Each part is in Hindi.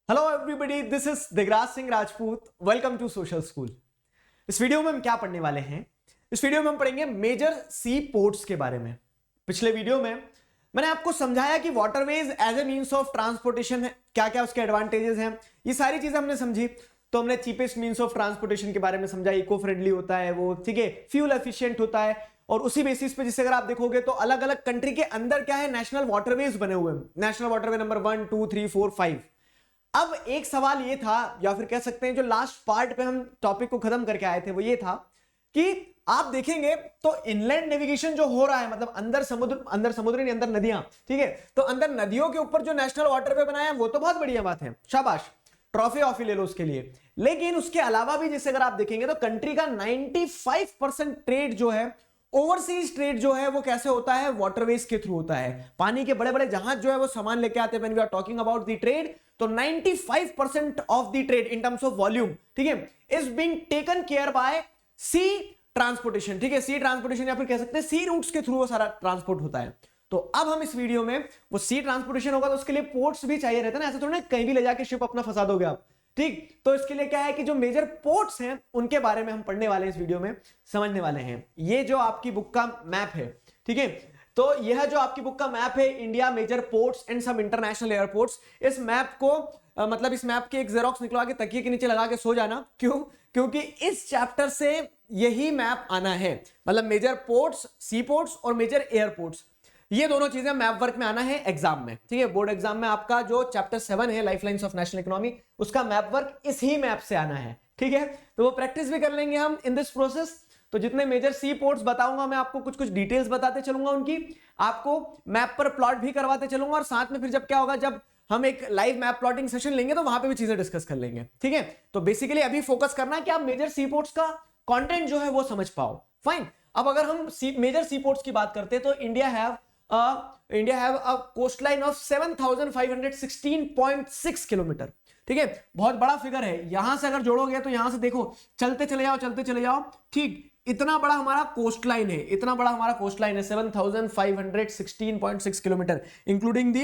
Hello everybody, this is Digraj Singh Rajput. Welcome to social school. इस वीडियो में हम क्या पढ़ने वाले हैं? इस वीडियो में हम पढ़ेंगे मेजर सी पोर्ट्स के बारे में। पिछले वीडियो में मैंने आपको समझाया कि waterways as a means of transportation है, क्या क्या उसके एडवांटेजेस हैं, ये सारी चीजें हमने समझी। तो हमने चीपेस्ट मींस ऑफ ट्रांसपोर्टेशन के बारे में समझा, इको फ्रेंडली होता है वो, ठीक है, फ्यूल एफिशिएंट होता है। और उसी बेसिस पे जिससे अगर आप देखोगे तो अलग अलग कंट्री के अंदर क्या है, नेशनल वाटरवेज बने हुए हैं। National waterway number 1 2 3 4 5। अब एक सवाल ये था, या फिर कह सकते हैं जो लास्ट पार्ट पे हम टॉपिक को खत्म करके आए थे, वो ये था कि आप देखेंगे तो इनलैंड नेविगेशन जो हो रहा है, मतलब अंदर समुद्र नहीं, अंदर नदियां, ठीक है। तो अंदर नदियों के ऊपर जो नेशनल वाटरवे बनाया वो तो बहुत बढ़िया बात है, शाबाश, ट्रॉफी ऑफी ले लो उसके लिए। लेकिन उसके अलावा भी जैसे अगर आप देखेंगे तो कंट्री का 95% ट्रेड जो है, ओवरसीज ट्रेड जो है, वो कैसे होता है? वाटरवेज के थ्रू होता है। पानी के बड़े बड़े जहाज जो है वो सामान लेके आते हैं। When we are talking about the trade, तो 95% of the trade in terms of volume, ठीक है, is being taken care by sea transportation, ठीक है। सी ट्रांसपोर्टेशन या फिर कह सकते हैं सी रूट्स के थ्रू वो सारा ट्रांसपोर्ट होता है। तो अब हम इस वीडियो में, वो सी ट्रांसपोर्टेशन होगा तो उसके लिए पोर्ट्स भी चाहिए रहते हैं ना, ऐसे थोड़ा कहीं भी ले जाके शिप अपना फंसा दोगे आप, ठीक। तो इसके लिए क्या है कि जो मेजर पोर्ट्स हैं उनके बारे में हम पढ़ने वाले हैं, इस वीडियो में समझने वाले हैं। ये जो आपकी बुक का मैप है, ठीक है, तो यह जो आपकी बुक का मैप है, India major ports and some international airports, इस मैप को मतलब इस मैप की एक जेरोक्स निकलवा के तकिए के नीचे लगा के सो जाना। क्यों? क्योंकि इस चैप्टर से यही मैप आना है, मतलब मेजर पोर्ट्स, सी पोर्ट्स और मेजर एयरपोर्ट्स, ये दोनों चीजें मैप वर्क में आना है एग्जाम में, ठीक है। बोर्ड एग्जाम में आपका जो चैप्टर 7 है, लाइफलाइंस ऑफ नेशनल इकोनॉमी, उसका मैप वर्क इसी मैप से आना है, ठीक है। तो वो प्रैक्टिस भी कर लेंगे हम इन दिस प्रोसेस। तो जितने मेजर सी पोर्ट्स बताऊंगा मैं आपको, कुछ कुछ डिटेल्स बताते चलूंगा उनकी, आपको मैप पर प्लॉट भी करवाते चलूंगा, और साथ में फिर जब क्या होगा, जब हम एक लाइव मैप प्लॉटिंग सेशन लेंगे तो वहां पे भी चीजें डिस्कस कर लेंगे, ठीक है। तो बेसिकली अभी फोकस करना है कि आप मेजर सी पोर्ट्स का कंटेंट जो है वो समझ पाओ। फाइन। अब अगर हम मेजर सी पोर्ट्स की बात करते हैं तो India have a coastline of 7516.6 kilometre, ठीक है, बहुत बड़ा फिगर है। यहां से अगर जोड़ोगे तो यहां से देखो, चलते चले जाओ, ठीक, इतना बड़ा हमारा कोस्टलाइन है, इतना बड़ा हमारा कोस्टलाइन है 7516.6 किलोमीटर, इंक्लूडिंग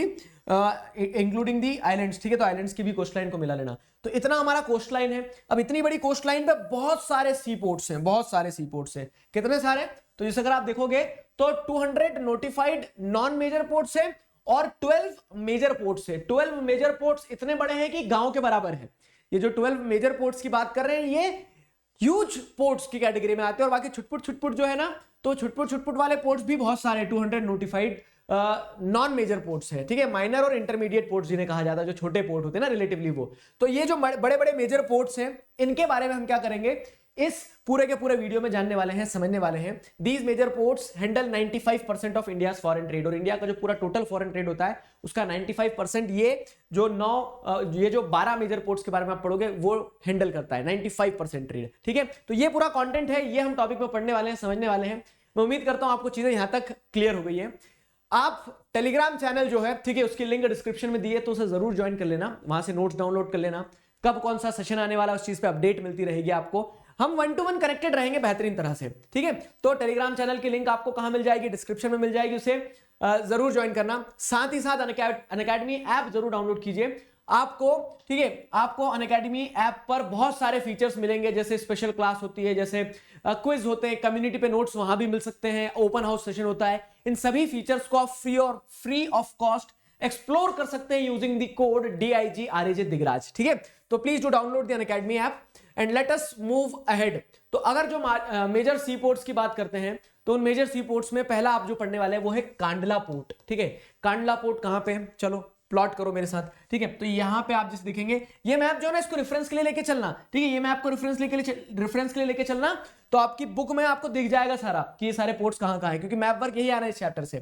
दी आइलैंड्स, ठीक है। तो आइलैंड्स की भी कोस्टलाइन को मिला लेना। तो इतना हमारा कोस्टलाइन है। अब इतनी बड़ी कोस्टलाइन पे बहुत सारे सी पोर्ट्स हैं, बहुत सारे सी पोर्ट्स हैं। कितने सारे? तो जैसे अगर आप देखोगे तो 200 नोटिफाइड नॉन मेजर पोर्ट्स हैं और 12 मेजर पोर्ट्स हैं। 12 मेजर पोर्ट्स इतने बड़े हैं कि गांव के बराबर है। ये जो 12 मेजर पोर्ट्स की बात कर रहे हैं, ये ह्यूज पोर्ट्स की कैटेगरी में आते हैं। और बाकी छुटपुट जो है ना, तो छुटपुट वाले पोर्ट्स भी बहुत सारे 200 नोटिफाइड नॉन मेजर पोर्ट्स है, ठीक है। माइनर और इंटरमीडिएट पोर्ट्स जिन्हें कहा जाता है, जो छोटे पोर्ट होते हैं ना रिलेटिवली वो। तो ये जो बड़े बड़े मेजर पोर्ट्स हैं, इनके बारे में हम क्या करेंगे, इस पूरे के पूरे वीडियो में जानने वाले हैं, समझने वाले हैं। These major ports handle 95% of India's foreign trade, और इंडिया का जो पूरा टोटल फॉरेन ट्रेड होता है उसका 95% ये जो 12 मेजर पोर्ट्स के बारे में आप पढ़ोगे वो हैंडल करता है 95% ट्रेड, ठीक है। तो ये पूरा कंटेंट है, ये हम टॉपिक में पढ़ने वाले हैं, समझने वाले हैं। मैं उम्मीद करता हूं आपको चीजें यहां तक क्लियर हो गई है। आप टेलीग्राम चैनल जो है, ठीक है, उसकी लिंक डिस्क्रिप्शन में दी है, तो उसे जरूर ज्वाइन कर लेना, वहां से नोट्स डाउनलोड कर लेना, कब कौन सा सेशन आने वाला उस चीज पे अपडेट मिलती रहेगी आपको। हम 1 to 1 कनेक्टेड रहेंगे बेहतरीन तरह से, ठीक है। तो टेलीग्राम चैनल की लिंक आपको कहां मिल जाएगी? डिस्क्रिप्शन में मिल जाएगी, उसे जरूर ज्वाइन करना। साथ ही साथ अनअकैडमी ऐप जरूर डाउनलोड कीजिए आपको, ठीक है। आपको अनअकैडमी ऐप पर बहुत सारे फीचर्स मिलेंगे, जैसे स्पेशल क्लास होती है, जैसे क्विज होते हैं, कम्युनिटी पे नोट्स वहां भी मिल सकते हैं, ओपन हाउस सेशन होता है। इन सभी फीचर्स को आप फ्री ऑफ कॉस्ट एक्सप्लोर कर सकते हैं using the code DIGRAJ Digraj, ठीक है। तो please do download the Unacademy app and let us move ahead. तो अगर जो मेजर सी पोर्ट्स की बात करते हैं, तो उन मेजर सी पोर्ट्स में पहला आप जो पढ़ने वाले हैं वो है कांडला पोर्ट, ठीक है। कांडला पोर्ट कहां पे है? चलो प्लॉट करो मेरे साथ, ठीक है। तो यहां पे आप जिस देखेंगे, ये मैप जो है ना, इसको रेफरेंस के लिए लेके चलना, ठीक है। ये मैप को रेफरेंस के लिए लेके चलना, तो आपकी बुक में आपको दिख जाएगा सारा कि ये सारे पोर्ट्स कहां कहां है, क्योंकि मैप वर्क यही आ रहा है इस चैप्टर से।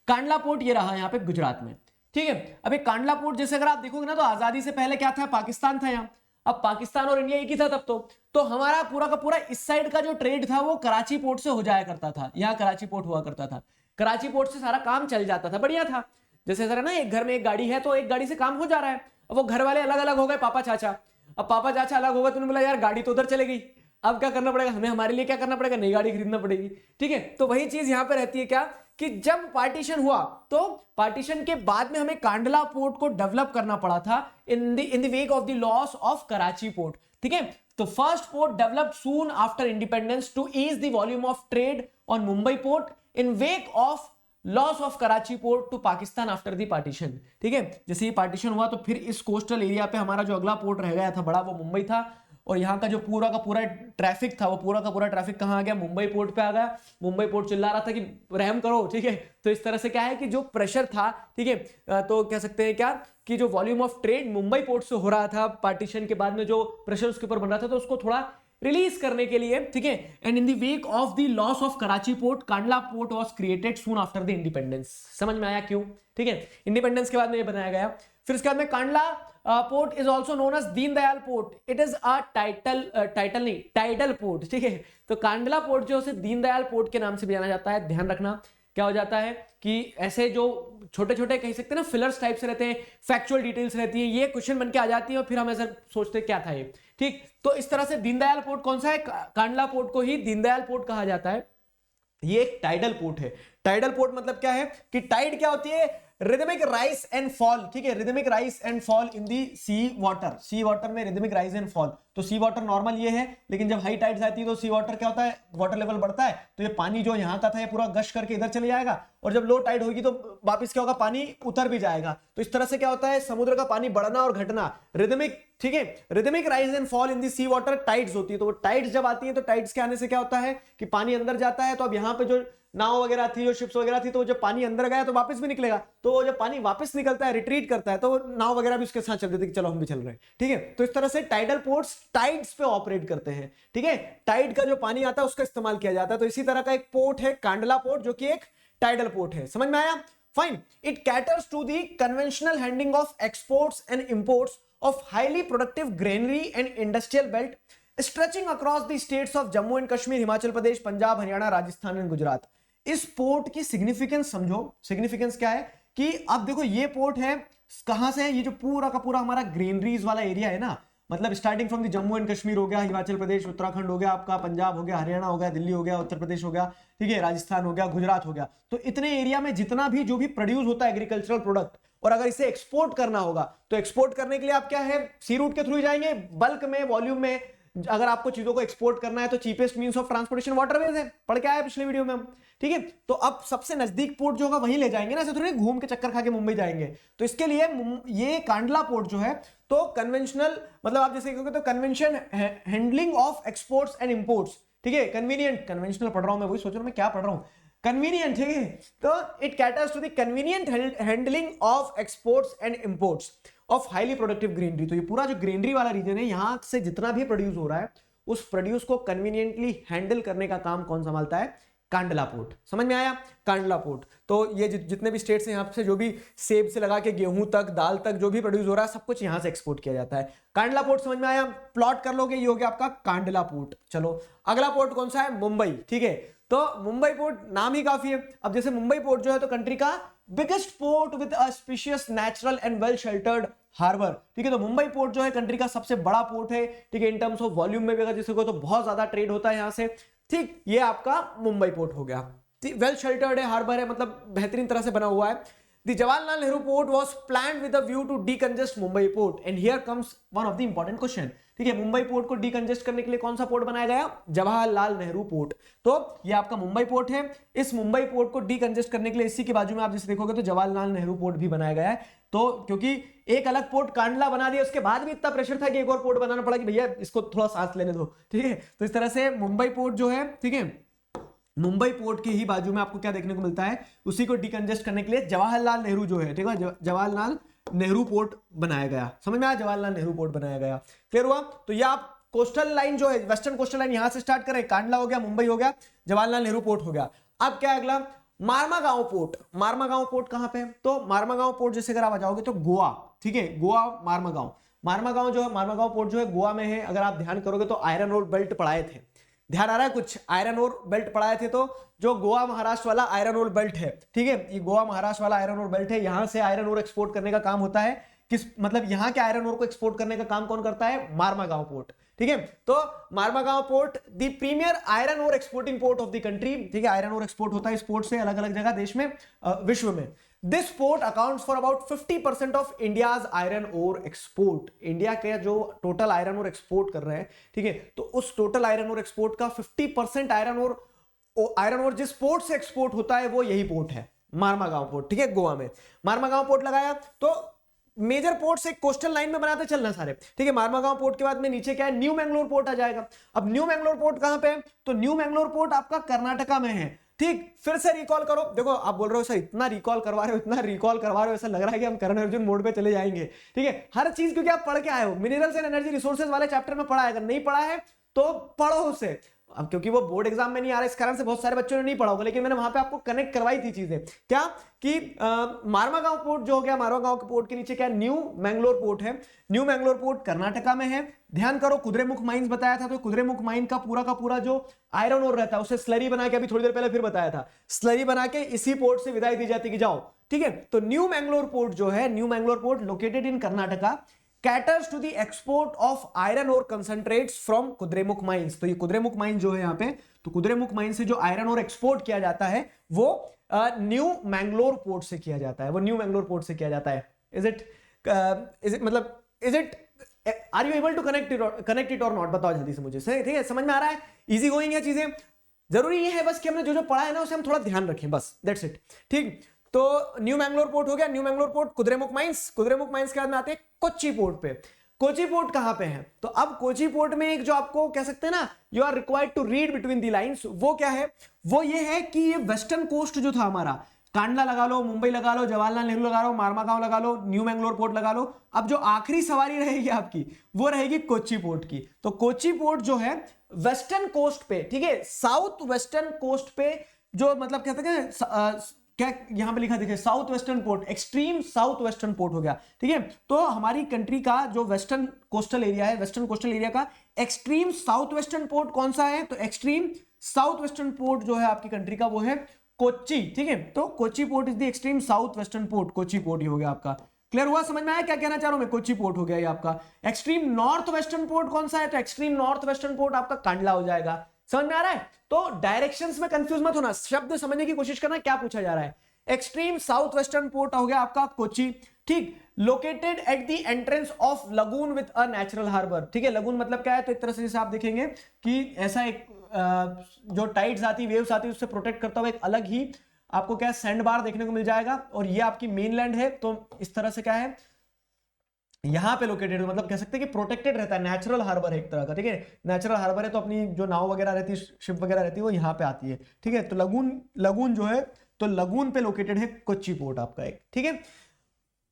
कांडला पोर्ट ये रहा यहाँ पे गुजरात में, ठीक है। अब एक कांडला पोर्ट जैसे अगर आप देखोगे ना, तो आजादी से पहले क्या था? पाकिस्तान था यहाँ। अब पाकिस्तान और इंडिया एक ही था तब तो हमारा पूरा का पूरा इस साइड का जो ट्रेड था वो कराची पोर्ट से हो जाया करता था। यहाँ कराची पोर्ट हुआ करता था, कराची पोर्ट से सारा काम चल जाता था, बढ़िया था। जैसे सर है ना, एक घर में एक गाड़ी है तो एक गाड़ी से काम हो जा रहा है। अब वो घर वाले अलग अलग हो गए, पापा चाचा। अब पापा चाचा अलग हो गए तो उन्होंने बोला यार गाड़ी तो उधर चले गई, अब क्या करना पड़ेगा हमें, हमारे लिए क्या करना पड़ेगा, नई गाड़ी खरीदना पड़ेगी। ठीक है, तो वही चीज यहां पे रहती है क्या कि जब पार्टीशन हुआ तो पार्टीशन के बाद में हमें कांडला पोर्ट को डेवलप करना पड़ा था in the wake of the loss of Karachi port. ठीक है, तो first port developed soon after independence to ease the volume of trade on Mumbai port in wake of loss of Karachi port to Pakistan after the partition. ठीक है, जैसे ये पार्टीशन हुआ तो फिर इस कोस्टल एरिया पे हमारा जो अगला पोर्ट रह गया था बड़ा, वो मुंबई था, और यहाँ का जो पूरा का पूरा ट्रैफिक था वो पूरा का पूरा ट्रैफिक कहाँ आ गया, मुंबई पोर्ट पे आ गया। मुंबई पोर्ट चिल्ला रहा था कि रहम करो। ठीक है, तो इस तरह से क्या है कि जो प्रेशर था, ठीक है, तो कह सकते हैं क्या कि जो volume of trade Mumbai port से हो रहा था पार्टीशन के बाद में, जो प्रेशर उसके ऊपर बन रहा था, तो उसको थोड़ा रिलीज करने के लिए, ठीक है, and in the wake of the loss of Karachi port Kandla port was created soon after the independence. समझ में आया क्यों? ठीक है, इंडिपेंडेंस के बाद में ये बनाया गया। फिर उसके बाद में Kandla port is also known as Deendayal port, it is a tidal port. ठीक है, तो कांडला पोर्ट जो है दीनदयाल पोर्ट के नाम से भी जाना जाता है। ध्यान रखना क्या हो जाता है कि ऐसे जो छोटे छोटे कह सकते हैं ना फिलर्स टाइप से रहते हैं, फैक्चुअल डिटेल्स रहती है, ये क्वेश्चन बन के आ जाती है और फिर हम ऐसा सोचते हैं क्या था ये। ठीक, तो इस तरह से दीनदयाल पोर्ट कौन सा है, कांडला पोर्ट को ही दीनदयाल पोर्ट कहा जाता है। ये एक टाइडल पोर्ट है। टाइडल पोर्ट मतलब क्या है कि टाइड क्या होती है, रिदमिक राइज एंड फॉल। ठीक है, rhythmic rise and fall in the sea water. Sea water में रिदमिक राइज एंड फॉल। तो सी वाटर नॉर्मल ये है, लेकिन जब हाई टाइड्स आती है तो सी वाटर क्या होता है, वाटर लेवल बढ़ता है, तो ये पानी जो यहाँ का था ये पूरा गश करके इधर चले जाएगा, और जब लो टाइड होगी तो वापस क्या होगा, पानी उतर भी जाएगा। तो इस तरह से क्या होता है, समुद्र का पानी बढ़ना और घटना, रिदमिक। ठीक है, rhythmic rise and fall in the sea water, tides होती है। तो वो टाइड्स जब आती है तो टाइड्स के आने से क्या होता है कि पानी अंदर जाता है। तो अब यहाँ पे जो नाव वगैरह थी, जो शिप्स वगैरह थी, तो जब पानी अंदर गया तो वापस भी निकलेगा। तो जब पानी वापस निकलता है, रिट्रीट करता है, तो नाव वगैरह भी उसके साथ चल देते कि चलो हम भी चल रहे हैं। ठीक है, तो इस तरह से टाइडल पोर्ट्स टाइड्स पे ऑपरेट करते हैं। ठीक है, टाइड का जो पानी आता है उसका इस्तेमाल किया जाता है। तो इसी तरह का एक पोर्ट है कांडला पोर्ट, जो कि एक टाइडल पोर्ट है। समझ में आया? Fine. It caters to the conventional handling of exports and imports of highly productive granary and industrial belt stretching across the states of Jammu and Kashmir, Himachal Pradesh, Punjab, Haryana, Rajasthan and Gujarat. इस पोर्ट की सिग्निफिकेंस समझो। सिग्निफिकेंस क्या है कि अब देखो ये पोर्ट है कहां से है, ये जो पूरा का पूरा हमारा ग्रीनरीज वाला एरिया है ना, मतलब starting from the Jammu and Kashmir हो गया, हिमाचल प्रदेश, उत्तराखंड हो गया आपका, पंजाब हो गया, हरियाणा हो गया, दिल्ली हो गया, उत्तर प्रदेश हो गया, ठीक है, राजस्थान हो गया, गुजरात हो गया। तो इतने एरिया में जितना भी जो भी प्रोड्यूस होता है एग्रीकल्चरल प्रोडक्ट, और अगर इसे एक्सपोर्ट करना होगा तो एक्सपोर्ट करने के लिए आप क्या है, सी रूट के थ्रू जाएंगे, बल्क में, वॉल्यूम में। अगर आपको चीजों को एक्सपोर्ट करना है तो cheapest means of transportation waterways है, पढ़ के आया पिछले वीडियो में हम। ठीक है, तो अब सबसे नजदीक पोर्ट जो होगा वहीं ले जाएंगे ना, ऐसे थोड़ी घूम के चक्कर खा के मुंबई जाएंगे। तो इसके लिए ये कांडला पोर्ट जो है तो कन्वेंशनल, मतलब आप जैसे कहोगे तो convention handling of exports and imports. ठीक है, कन्वीनियंट, कन्वेंशनल पढ़ रहा हूं मैं, वही सोच रहा हूं मैं क्या पढ़ रहा हूं, कन्वीनियंट। ठीक है, तो it caters to the convenient handling of exports and imports of highly productive greenery. तो ये पूरा जो ग्रीनरी वाला रीजन है, यहां से जितना भी प्रोड्यूस हो रहा है उस प्रोड्यूस को कन्वीनियंटली हैंडल करने का काम कौन संभालता है, कांडला पोर्ट। समझ में आया? कांडला पोर्ट। तो ये जितने भी स्टेट्स हैं यहाँ से, जो भी सेब से लगा के गेहूं तक, दाल तक जो भी प्रोड्यूस हो रहा है, सब कुछ यहाँ से एक्सपोर्ट किया जाता है। कांडला पोर्ट समझ में आया? प्लॉट कर लोगे, ये हो गया आपका कांडला पोर्ट। चलो अगला पोर्ट कौन सा है, मुंबई। ठीक है, तो मुंबई पोर्ट नाम ही काफी है। अब जैसे मुंबई पोर्ट जो है तो कंट्री का biggest port with a spacious natural and well sheltered harbour. ठीक है, तो मुंबई पोर्ट जो है कंट्री का सबसे बड़ा पोर्ट है। ठीक है, इन टर्म्स ऑफ वॉल्यूम में भी अगर जैसे को तो बहुत ज्यादा ट्रेड होता है यहाँ से। ठीक, ये आपका मुंबई पोर्ट हो गया। वेल शेल्टर्ड है, हार्बर है, मतलब बेहतरीन तरह से बना हुआ है। The Jawaharlal Nehru Port was planned with a view to decongest Mumbai Port, and here comes one of the important question. ठीक है, मुंबई पोर्ट को डीकंजेस्ट करने के लिए कौन सा पोर्ट बनाया गया, जवाहरलाल नेहरू पोर्ट। तो ये आपका मुंबई पोर्ट है। इस मुंबई पोर्ट को डीकंजेस्ट करने के लिए इसी के बाजू में आप जैसे देखोगे तो जवाहरलाल नेहरू पोर्ट भी बनाया गया है। तो क्योंकि एक अलग पोर्ट कांडला बना दिया, उसके बाद भी इतना प्रेशर था कि एक और पोर्ट बनाना पड़ा कि भैया इसको थोड़ा सांस लेने दो। ठीक है, तो इस तरह से मुंबई पोर्ट जो है, ठीक है, मुंबई पोर्ट के ही बाजू में आपको क्या देखने को मिलता है, उसी को डिकंजेस्ट करने के लिए जवाहरलाल नेहरू जो है, ठीक है, जवाहरलाल नेहरू पोर्ट बनाया गया। समझ में आया? जवाहरलाल नेहरू पोर्ट बनाया गया। क्लियर हुआ? तो ये आप कोस्टल लाइन जो है, वेस्टर्न कोस्टल लाइन यहां से स्टार्ट करें, कांडला हो गया, मुंबई हो गया, जवाहरलाल नेहरू पोर्ट हो गया। अब क्या अगला, मारमागांव पोर्ट। मारमागांव पोर्ट कहां पे है, तो मारमागांव पोर्ट जैसे अगर आप आ जाओगे तो गोवा। ठीक है, गोवा, मारमागांव। मारमागांव जो है, मारमागांव पोर्ट जो है गोवा में है। अगर आप ध्यान करोगे तो आयरन ओर बेल्ट पढ़ाए थे, ध्यान आ रहा है कुछ, आयरन ओर बेल्ट पढ़ाए थे। तो जो गोवा महाराष्ट्र वाला आयरन ओर बेल्ट है, ठीक है, ये गोवा महाराष्ट्र वाला आयरन ओर बेल्ट है, यहां से आयरन ओर एक्सपोर्ट करने का काम होता है। किस मतलब यहां के आयरन ओर को एक्सपोर्ट करने का काम कौन करता है, मारमागांव पोर्ट। ठीक है। तो Marmagao port the premier iron ore exporting port of the country, ठीक है, आयरन ओर एक्सपोर्ट होता है इस पोर्ट से अलग अलग जगह देश में, विश्व में। This port accounts for about 50% of India's iron ore export. India के जो टोटल आयरन ओर एक्सपोर्ट कर रहे हैं, ठीक है, तो उस टोटल आयरन ओर एक्सपोर्ट का 50% आयरन ओर जिस पोर्ट से एक्सपोर्ट होता है वो यही पोर्ट है, मारमागांव पोर्ट, ठीक है, गोवा में मारमागांव पोर्ट लगाया। तो मेजर पोर्ट से कोस्टल लाइन में बनाते चलना सारे, ठीक है। मारमागांव पोर्ट के बाद में नीचे क्या है, न्यू मैंगलोर पोर्ट आ जाएगा। अब न्यू मैंगलोर पोर्ट कहां पे है, तो न्यू मैंगलोर पोर्ट आपका कर्नाटका में है, ठीक। फिर से रिकॉल करो, देखो आप बोल रहे हो सर इतना रिकॉल करवा रहे हो, इतना रिकॉल करवा रहे हो, ऐसा लग रहा है कि हम करण अर्जुन मोड पे चले जाएंगे, ठीक है। हर चीज क्योंकि आप पढ़ के आए हो, मिनरल्स एंड एनर्जी रिसोर्सेज वाले चैप्टर में पढ़ा है, अगर नहीं पढ़ा है तो पढ़ो उसे। अब क्योंकि वो बोर्ड एग्जाम में नहीं आ रहा है, इस कारण से बहुत सारे बच्चों ने नहीं पढ़ा होगा, लेकिन मैंने वहां पे आपको कनेक्ट करवाई थी चीजें, क्या कि मारमागांव पोर्ट जो हो गया, मारमागांव के पोर्ट के नीचे क्या न्यू मैंगलोर पोर्ट है। न्यू मैंगलोर पोर्ट कर्नाटका में है। ध्यान करो, कुद्रेमुख माइंस बताया था, तो कुद्रेमुख माइन का पूरा जो आयरन ओर रहता है उसे स्लरी बना के, अभी थोड़ी देर पहले फिर बताया था, स्लरी बना के इसी पोर्ट से विदाई दी जाती कि जाओ, ठीक है। तो न्यू मैंगलोर पोर्ट जो है, new Mangalore port located in Karnataka, caters to the export of iron ore concentrates from Kudremukh mines. तो ये कुद्रेमुख माइन जो है यहाँ पे, तो कुद्रेमुख माइन से जो आयरन ओर एक्सपोर्ट किया जाता है वो न्यू मैंगलोर पोर्ट से किया जाता है, वो न्यू मैंगलोर पोर्ट से किया जाता है। इज इट मतलब is it, are you able to connect it और नॉट, बताओ जल्दी से मुझे, सही, ठीक है, समझ में आ रहा है, इजी गोइंग है चीजें। जरूरी ये है बस कि हमने जो जो पढ़ा है ना उसे हम थोड़ा ध्यान रखें, बस दैट्स इट, ठीक। तो न्यू मैंगलोर पोर्ट हो गया, new Mangalore port, Kudremukh mines, Kudremukh mines के बाद में आते हैं कोच्चि पोर्ट पे। कोच्चि पोर्ट कहां पे है, तो अब कोच्चि पोर्ट में एक जो आपको कह सकते हैं ना, you are required to read between the lines, वो क्या है, वो ये है कि ये वेस्टर्न कोस्ट जो था हमारा, कांडला लगा लो, मुंबई लगा लो, जवाहरलाल नेहरू लगा लो, मारमागांव लगा लो, न्यू मैंगलोर पोर्ट लगा लो, अब जो आखिरी सवारी रहेगी आपकी वो रहेगी कोच्चि पोर्ट की। तो कोच्चि पोर्ट जो है वेस्टर्न कोस्ट पे, ठीक है, साउथ वेस्टर्न कोस्ट पे, जो मतलब कहते हैं क्या यहां पे लिखा देखिए, south western port, extreme south western port हो गया, ठीक है। तो हमारी कंट्री का जो वेस्टर्न कोस्टल एरिया है, वेस्टर्न कोस्टल एरिया का एक्सट्रीम साउथ वेस्टर्न पोर्ट कौन सा है, तो एक्सट्रीम साउथ वेस्टर्न पोर्ट जो है आपकी कंट्री का वो है कोच्चि, ठीक है। तो Kochi port is the extreme south western port, Kochi port ही हो गया आपका। क्लियर हुआ, समझ में आया क्या कहना चाह रहा हूं मैं, कोच्चि पोर्ट हो गया ये आपका। एक्सट्रीम नॉर्थ वेस्टर्न पोर्ट कौन सा है, तो एक्सट्रीम नॉर्थ वेस्टर्न पोर्ट आपका कांडला हो जाएगा। समझ में आ रहा है, तो डायरेक्शंस में कंफ्यूज मत होना, शब्द समझने की कोशिश करना क्या पूछा जा रहा है। एक्सट्रीम साउथ वेस्टर्न पोर्ट हो गया आपका कोच्चि, ठीक, located at the entrance of lagoon with a natural harbour, ठीक है। लगून मतलब क्या है, तो एक तरह से जैसे आप देखेंगे कि ऐसा एक जो टाइड्स आती, वेव्स आती, उससे प्रोटेक्ट करता हुआ एक अलग ही आपको क्या सैंड बार देखने को मिल जाएगा, और ये आपकी मेनलैंड है, तो इस तरह से क्या है यहां पे लोकेटेड, मतलब कह सकते हैं कि प्रोटेक्टेड रहता है, नेचुरल हार्बर है एक तरह का, ठीक है, नेचुरल हार्बर है, तो अपनी जो नाव वगैरह रहती है, शिप वगैरह रहती है, वो यहाँ पे आती है, ठीक है। तो लगून जो है, तो लगून पे लोकेटेड है कोच्चि पोर्ट आपका एक, ठीक है,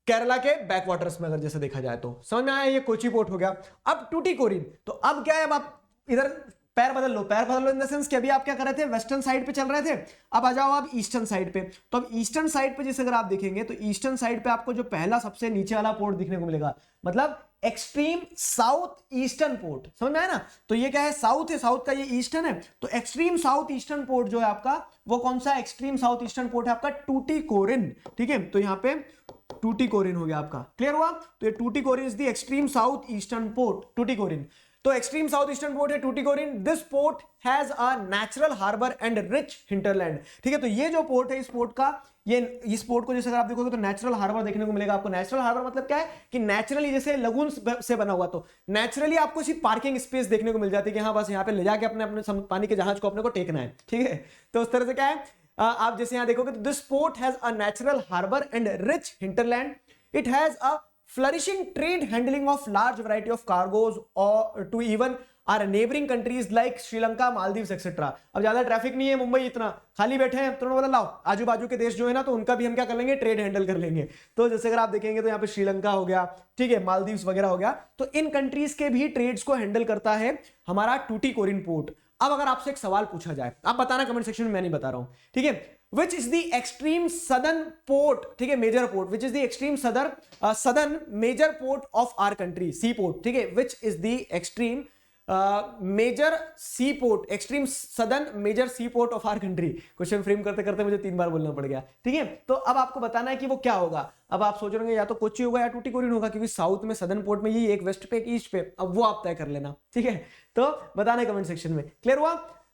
केरला के बैकवाटर्स में अगर जैसे देखा जाए तो। समझ में आया, ये कोच्चि पोर्ट हो गया। अब टूटीकोरिन, तो अब क्या है, अब आप इधर पैर बदल लो इन द सेंस कि अभी आप क्या कर रहे थे, वेस्टर्न साइड पे चल रहे थे, अब आ जाओ आप ईस्टर्न साइड पे। तो अब ईस्टर्न साइड पे जैसे अगर आप देखेंगे, तो ईस्टर्न साइड पे आपको जो पहला सबसे नीचे वाला पोर्ट दिखने को मिलेगा, मतलब एक्सट्रीम साउथ ईस्टर्न पोर्ट, समझ में आया ना। तो ये क्या है, साउथ है, साउथ का ये ईस्टर्न है, तो एक्सट्रीम साउथ ईस्टर्न पोर्ट जो है आपका, वो कौन सा एक्सट्रीम साउथ ईस्टर्न पोर्ट है आपका, टूटीकोरिन, ठीक है। तो यहाँ पे टूटीकोरिन हो गया आपका, क्लियर हुआ। तो ये Tuticorin is the extreme south eastern port, Tuticorin. तो एक्सट्रीम साउथ ईस्टर्न पोर्ट है Tuticorin. This port has a natural harbour and rich hinterland, ठीक है। तो ये जो पोर्ट है, इस पोर्ट का, ये इस पोर्ट को जैसे अगर आप देखोगे तो नेचुरल हार्बर देखने को मिलेगा आपको। नेचुरल हार्बर मतलब क्या है कि नेचुरली जैसे लगून से बना हुआ, तो नेचुरली आपको सिर्फ पार्किंग स्पेस देखने को मिल जाती है कि हाँ बस यहाँ पे ले जाके अपने अपने पानी के जहाज को अपने को टेकना है, ठीक है। तो उस तरह से क्या है, आप जैसे यहाँ देखोगे तो this port has a natural harbour and rich hinterland, it has a flourishing trade handling of large variety of cargoes or to even our neighboring countries like Sri Lanka, Maldives etcetera. अब ज्यादा ट्रैफिक नहीं है, मुंबई इतना खाली बैठे हैं, तो उन्होंने बोला लाओ आजू बाजू के देश जो है ना, तो उनका भी हम क्या कर लेंगे, ट्रेड हैंडल कर लेंगे। तो जैसे अगर आप देखेंगे तो यहाँ पे श्रीलंका हो गया, ठीक है, मालदीव्स वगैरह हो गया, तो इन कंट्रीज के भी ट्रेड्स को हैंडल करता है हमारा टूटीकोरिन पोर्ट। अब अगर आपसे एक सवाल पूछा जाए, आप बताना कमेंट सेक्शन में, मैं नहीं बता रहा हूं, ठीक है। Which is the extreme southern port, ठीक है, major port, which is the extreme southern major port of our country, sea port, ठीक है, which is the extreme major sea port, extreme southern major sea port of our country. Question frame करते करते मुझे 3 बार बोलना पड़ गया, ठीक है। तो अब आपको बताना है कि वो क्या होगा। अब आप सोच रहे या तो कोच्चि होगा या टूटिकोरिन होगा, क्योंकि साउथ में सदर्न पोर्ट में ये एक वेस्ट पे एक ईस्ट पे, अब वो आप तय कर लेना, ठीक है। तो बताना कमेंट सेक्शन में, क्लियर हुआ।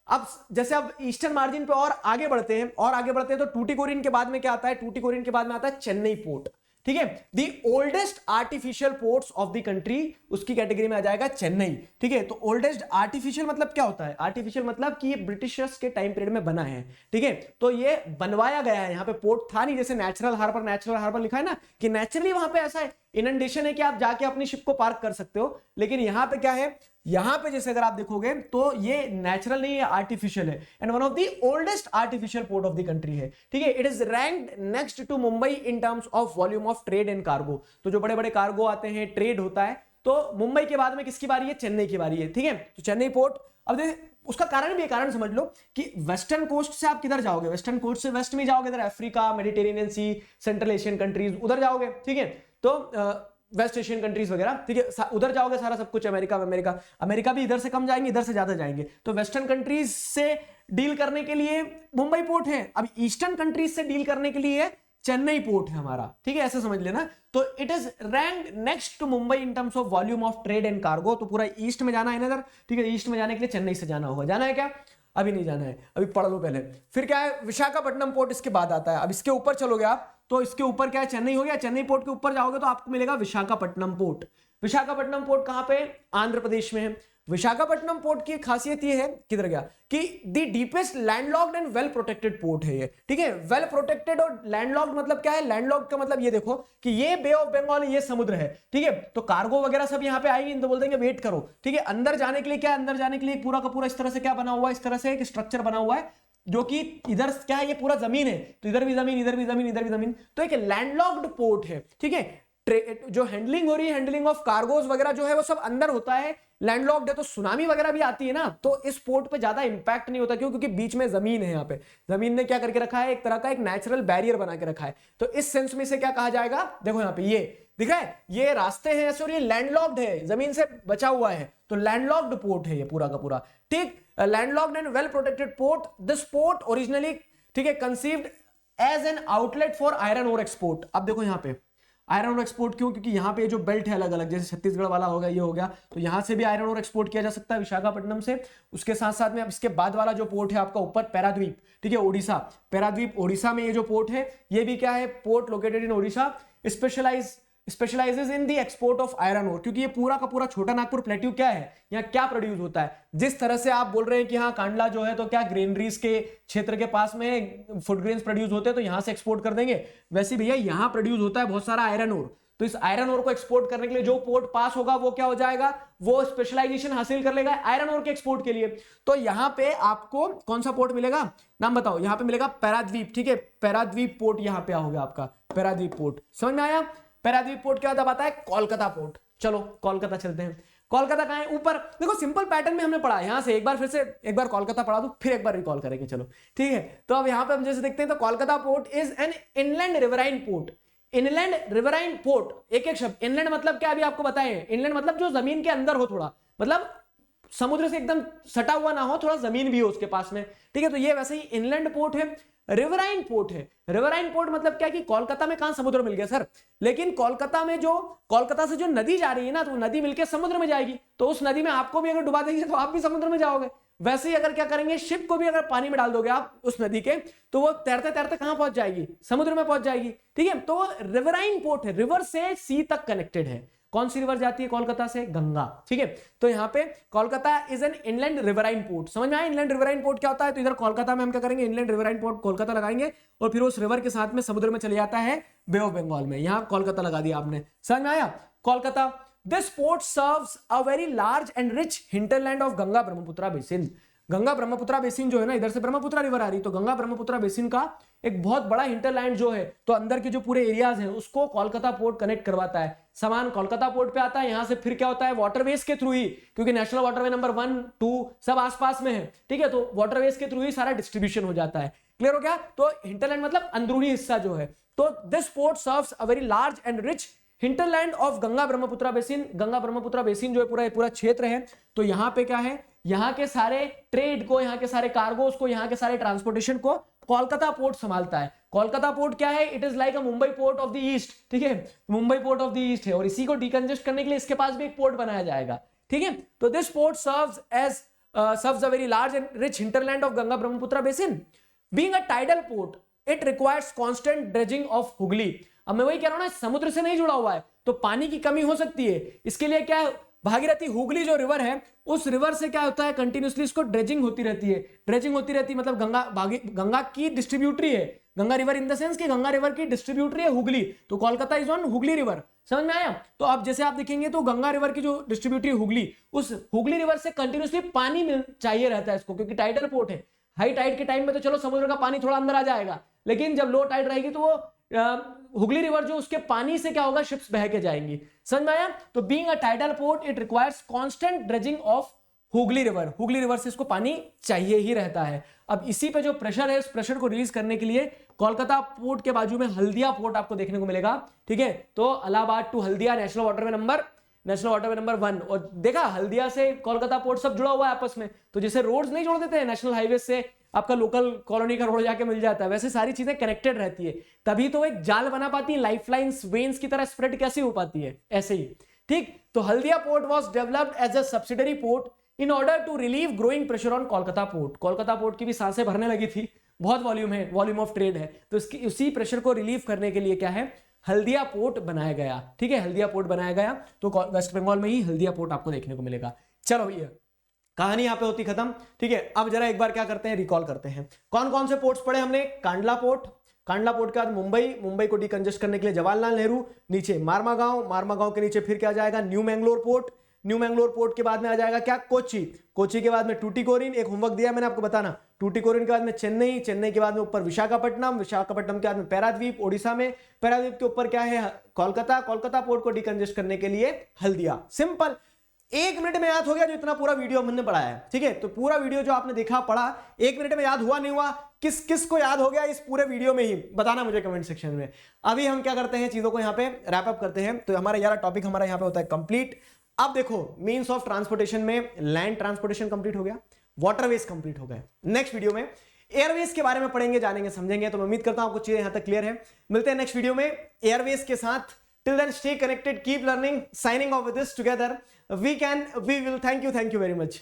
अब जैसे अब ईस्टर्न मार्जिन पे और आगे बढ़ते हैं तो टूटिकोरिन के बाद में क्या आता है, टूटिकोरिन के बाद में आता है चेन्नई पोर्ट, ठीक है। दी oldest artificial ports of the country, उसकी कैटेगरी में आ जाएगा चेन्नई, ठीक है। तो ओल्डेस्ट आर्टिफिशियल मतलब क्या होता है, आर्टिफिशियल मतलब कि ये ब्रिटिशर्स के टाइम पीरियड में बना है, ठीक है। तो ये बनवाया गया है, यहाँ पे पोर्ट था नहीं, जैसे नेचुरल हार्बर लिखा है ना कि नेचुरली वहां पे ऐसा है इनंडेशन है कि आप जाके अपनी शिप को पार्क कर सकते हो, लेकिन यहाँ पे क्या है, यहां पे जैसे अगर आप देखोगे तो ये नेचुरल नहीं है, आर्टिफिशियल है, and one of the oldest artificial port of the country है, ठीक है। It is ranked next to Mumbai in terms of volume of trade and cargo. तो जो बड़े बड़े कार्गो आते हैं, ट्रेड होता है, तो मुंबई के बाद में किसकी बारी है, चेन्नई की बारी है, ठीक है। तो चेन्नई पोर्ट, अब उसका कारण भी, कारण समझ लो कि वेस्टर्न कोस्ट से आप किधर जाओगे, वेस्टर्न कोस्ट से वेस्ट में जाओगे, इधर अफ्रीका, मेडिटेरेनियन सी, सेंट्रल एशियन कंट्रीज, उधर जाओगे, ठीक है। तो वेस्ट एशियन कंट्रीज वगैरह, ठीक है, उधर जाओगे सारा सब कुछ, अमेरिका भी इधर से कम जाएंगे, इधर से ज्यादा जाएंगे। तो वेस्टर्न कंट्रीज से डील करने के लिए मुंबई पोर्ट है, अब ईस्टर्न कंट्रीज से डील करने के लिए चेन्नई पोर्ट है हमारा, ठीक है, ऐसे समझ लेना। तो it is ranked next to Mumbai in terms of volume of trade and cargo. तो पूरा ईस्ट में जाना है ना इधर, ठीक है। ईस्ट में जाने के लिए चेन्नई से जाना होगा, जाना है क्या, अभी नहीं जाना है, अभी पढ़ लो पहले। फिर क्या है, विशाखापट्टनम पोर्ट इसके बाद आता है। अब इसके ऊपर चलोगे आप तो इसके ऊपर क्या है, चेन्नई हो गया, चेन्नई पोर्ट के ऊपर जाओगे तो आपको मिलेगा विशाखापट्टनम पोर्ट। विशाखापट्टनम पोर्ट कहां पे, आंध्र प्रदेश में है। विशाखापट्टनम पोर्ट की खासियत ये है, किधर गया, कि the deepest landlocked and well protected port है ये, ठीक है। वेल प्रोटेक्टेड और लैंडलॉक्ड मतलब क्या है, लैंडलॉक्ड का मतलब ये देखो कि ये बे ऑफ बंगाल, ये समुद्र है, ठीक है। तो कार्गो वगैरह सब यहाँ पे आएंगे तो बोल देंगे वेट करो, ठीक है। अंदर जाने के लिए क्या, अंदर जाने के लिए पूरा का पूरा इस तरह से क्या बना हुआ है, इस तरह से एक स्ट्रक्चर बना हुआ है, जो कि इधर क्या है, ये पूरा जमीन है, तो इधर भी जमीन, इधर भी जमीन, इधर भी जमीन, तो एक लैंडलॉक्ड पोर्ट है, ठीक है। जो हैंडलिंग हो रही है, हैंडलिंग ऑफ कार्गोज वगैरह जो है वो सब अंदर होता है, लैंडलॉक्ड है। तो सुनामी वगैरह भी आती है ना, तो इस पोर्ट पे ज्यादा इंपैक्ट नहीं होता, क्यों, क्योंकि बीच में जमीन है, यहाँ पे जमीन ने क्या करके रखा है, एक तरह का एक नेचुरल बैरियर बना के रखा है। तो इस सेंस में से क्या कहा जाएगा, देखो यहाँ पे ये दिख रहा है, ये रास्ते हैं ऐसे और ये लैंडलॉक्ड है, जमीन से बचा हुआ है, तो लैंडलॉक्ड पोर्ट है ये पूरा का पूरा, ठीक। Landlocked and well protected port, this port originally, ठीक है, conceived as an outlet for iron ore export. अब देखो यहाँ पे आयरन ओर एक्सपोर्ट क्यों, क्योंकि यहाँ पे जो बेल्ट है अलग अलग, जैसे छत्तीसगढ़ वाला हो गया, ये हो गया, तो यहाँ से भी आयरन ओर एक्सपोर्ट किया जा सकता है विशाखापट्टनम से। उसके साथ साथ में अब इसके बाद वाला जो पोर्ट है आपका ऊपर पैराद्वीप, ठीक है, ओडिशा, पैराद्वीप ओडिशा में ये जो पोर्ट है, ये भी क्या है, port located in Odisha, specialises in the export of iron ore, क्योंकि ये पूरा का पूरा छोटा नागपुर प्लेट्यू क्या है, यहाँ क्या प्रोड्यूस होता है। जिस तरह से आप बोल रहे हैं कि हाँ कांडला जो है तो क्या ग्रेनरीज के क्षेत्र के पास में फूड ग्रेन्स प्रोड्यूस होते हैं तो यहां से एक्सपोर्ट कर देंगे, वैसे भैया यहां प्रोड्यूस होता है बहुत सारा आयरन ओर। तो इस आयरन ओर को एक्सपोर्ट करने के लिए जो पोर्ट पास होगा वो क्या हो जाएगा, वो स्पेशलाइजेशन हासिल कर लेगा आयरन ओर के एक्सपोर्ट के लिए। तो यहां पे आपको कौन सा पोर्ट मिलेगा, नाम बताओ, यहां पे मिलेगा पैराद्वीप, ठीक है, पैराद्वीप पोर्ट यहां पे हो गया आपका पैराद्वीप पोर्ट, समझ में आया। पैराद्वीप पोर्ट क्या होता है, कोलकाता पोर्ट। चलो कोलकाता चलते हैं, कोलकाता कहां है, ऊपर देखो, सिंपल पैटर्न में हमने पढ़ा, यहां से एक बार फिर से एक बार कोलकाता पढ़ा दूं, फिर एक बार रिकॉल करेंगे, चलो ठीक है। तो अब यहां पे हम जैसे देखते हैं तो Kolkata port is an inland riverine port, inland riverine port, एक एक शब्द, इनलैंड मतलब क्या अभी आपको बताएं, इनलैंड मतलब जो जमीन के अंदर हो, थोड़ा मतलब समुद्र से एकदम सटा हुआ ना हो, थोड़ा जमीन भी हो उसके पास में, ठीक है। तो ये वैसे ही इनलैंड पोर्ट है, रिवराइन पोर्ट है। रिवराइन पोर्ट मतलब क्या कि कोलकाता में कहां समुद्र मिल गया सर, लेकिन कोलकाता में जो कोलकाता से जो नदी जा रही है ना, तो नदी मिलकर समुद्र में जाएगी, तो उस नदी में आपको भी अगर डुबा देंगे तो आप भी समुद्र में जाओगे। वैसे ही अगर क्या करेंगे, शिप को भी अगर पानी में डाल दोगे आप उस नदी के, तो वो तैरते तैरते कहां पहुंच जाएगी, समुद्र में पहुंच जाएगी, ठीक है। तो रिवराइन पोर्ट है, रिवर से सी तक कनेक्टेड है। कौन सी रिवर जाती है कोलकाता से, गंगा, ठीक है। तो यहाँ पे Kolkata is an inland riverine port, समझ में आया इनलैंड रिवराइन पोर्ट क्या होता है। तो इधर कोलकाता में हम क्या करेंगे, इनलैंड रिवराइन पोर्ट कोलकाता लगाएंगे, और फिर उस रिवर के साथ में समुद्र में चले जाता है बे ऑफ बंगाल में, यहाँ कोलकाता लगा दिया आपने, समझ में आया Kolkata. This port serves a very large and rich hinterland of Ganga Brahmaputra basin. Ganga Brahmaputra basin जो है ना, इधर से ब्रह्मपुत्रा रिवर आ रही, तो गंगा ब्रह्मपुत्रा बेसिन का एक बहुत बड़ा हिंटरलैंड जो है, तो अंदर के जो पूरे एरियाज हैं उसको कोलकाता पोर्ट कनेक्ट करवाता है। सामान कोलकाता पोर्ट पे आता है, यहां से फिर क्या होता है, वाटरवेज के थ्रू ही, क्योंकि नेशनल वाटरवे नंबर 1, 2 सब आसपास में है, ठीक है, तो वाटरवेज के थ्रू ही सारा डिस्ट्रीब्यूशन हो जाता है। क्लियर हो गया। तो हिंटरलैंड मतलब अंदरूनी हिस्सा जो है। तो this port serves a very large and rich hinterland of Ganga Brahmaputra basin, Ganga Brahmaputra basin जो है पूरा पूरा क्षेत्र है, तो यहाँ पे क्या है, यहाँ के सारे ट्रेड को, यहाँ के सारे कार्गोस को, यहाँ के सारे ट्रांसपोर्टेशन को कोलकाता पोर्ट संभालता है। कोलकाता पोर्ट क्या है, it is like a Mumbai port of the east, ठीक है, Mumbai port of the east है, और इसी को डिकंजेस्ट करने के लिए इसके पास भी एक पोर्ट बनाया जाएगा, ठीक है। तो this port serves a very large and rich hinterland of Ganga Brahmaputra basin. Being a tidal port, it requires constant dredging of Hooghly. अब मैं वही कह रहा हूं ना, समुद्र से नहीं जुड़ा हुआ है तो पानी की कमी हो सकती है, इसके लिए क्या है, भागीरथी हुगली जो रिवर है, उस रिवर से क्या होता है, कंटिन्यूसली इसको ड्रेजिंग होती रहती है। ड्रेजिंग होती रहती है मतलब गंगा की डिस्ट्रीब्यूटरी है, Ganga river in the sense कि गंगा रिवर की डिस्ट्रीब्यूटरी है हुगली, तो Kolkata is on Hooghly river, समझ में आया। तो अब जैसे आप देखेंगे तो गंगा रिवर की जो डिस्ट्रीब्यूटरी हुगली, उस हुगली रिवर से कंटिन्यूसली पानी चाहिए रहता है इसको, क्योंकि टाइडल पोर्ट है। हाई टाइड के टाइम में तो चलो समुद्र का पानी थोड़ा अंदर आ जाएगा, लेकिन जब लो टाइड रहेगी तो वो हुगली रिवर जो उसके पानी से क्या होगा, शिप्स बह के जाएंगी, समझ में आया। तो being a tidal port it requires constant dredging of Hooghly river, Hooghly river से इसको पानी चाहिए ही रहता है। अब इसी पे जो प्रेशर है, उस प्रेशर को रिलीज करने के लिए कोलकाता पोर्ट के बाजू में हल्दिया पोर्ट आपको देखने को मिलेगा, ठीक है। तो Allahabad to Haldia national waterway number 1, और देखा हल्दिया से कोलकाता पोर्ट सब जुड़ा हुआ है आपस में, तो जैसे रोड्स नहीं जोड़ देते हैं नेशनल हाईवे से, आपका लोकल कॉलोनी का रोड जाके मिल जाता है, वैसे सारी चीजें कनेक्टेड रहती है, तभी तो एक जाल बना पाती है, लाइफलाइंस वेन्स की तरह स्प्रेड कैसे हो पाती है, ऐसे ही, ठीक। तो Haldia port was developed as a subsidiary port in order to relieve growing pressure on Kolkata port. Kolkata port की भी सांसें भरने लगी थी, बहुत वॉल्यूम है, वॉल्यूम ऑफ ट्रेड है, तो इसकी उसी प्रेशर को रिलीव करने के लिए क्या है, हल्दिया पोर्ट बनाया गया, ठीक है, हल्दिया पोर्ट बनाया गया। तो वेस्ट बंगाल में ही हल्दिया पोर्ट आपको देखने को मिलेगा। चलो ये कहानी यहां पे होती खत्म, ठीक है। अब जरा एक बार क्या करते हैं, रिकॉल करते हैं कौन कौन से पोर्ट्स पढ़े हमने। कांडला पोर्ट, कांडला पोर्ट के बाद मुंबई को डिकंजेस्ट करने के लिए जवाहरलाल नेहरू, नीचे मारमागांव के नीचे फिर क्या जाएगा, न्यू मैंगलोर पोर्ट के बाद में आ जाएगा क्या, कोची के बाद में टूटिकोरिन, एक होमवर्क दिया मैंने आपको बताना, टूटिकोरिन के बाद में चेन्नई के बाद में ऊपर विशाखापट्टनम के बाद में पैराद्वीप ओडिशा में, पैराद्वीप के ऊपर क्या है, कोलकाता पोर्ट को डिकंजेस्ट करने के लिए हल्दिया। सिंपल, 1 मिनट में याद हो गया जो इतना पूरा वीडियो हमने पढ़ा है, ठीक है। तो पूरा वीडियो जो आपने देखा पढ़ा 1 मिनट में याद हुआ नहीं हुआ, किस को याद हो गया इस पूरे वीडियो में ही बताना मुझे कमेंट सेक्शन में। अभी हम क्या करते हैं, चीजों को यहाँ पे रैप अप करते हैं। तो हमारा यार टॉपिक हमारा यहाँ पे होता है कंप्लीट। अब देखो मींस ऑफ ट्रांसपोर्टेशन में लैंड ट्रांसपोर्टेशन कंप्लीट हो गया, वाटरवेज कंप्लीट हो गए। नेक्स्ट वीडियो में एयरवेज के बारे में पढ़ेंगे, जानेंगे, समझेंगे। तो मैं उम्मीद करता हूं आपको चीजें यहां तक क्लियर है। मिलते हैं नेक्स्ट वीडियो में एयरवेज के साथ। Till then, stay connected, keep learning. Signing off with this together. We will. Thank you very much.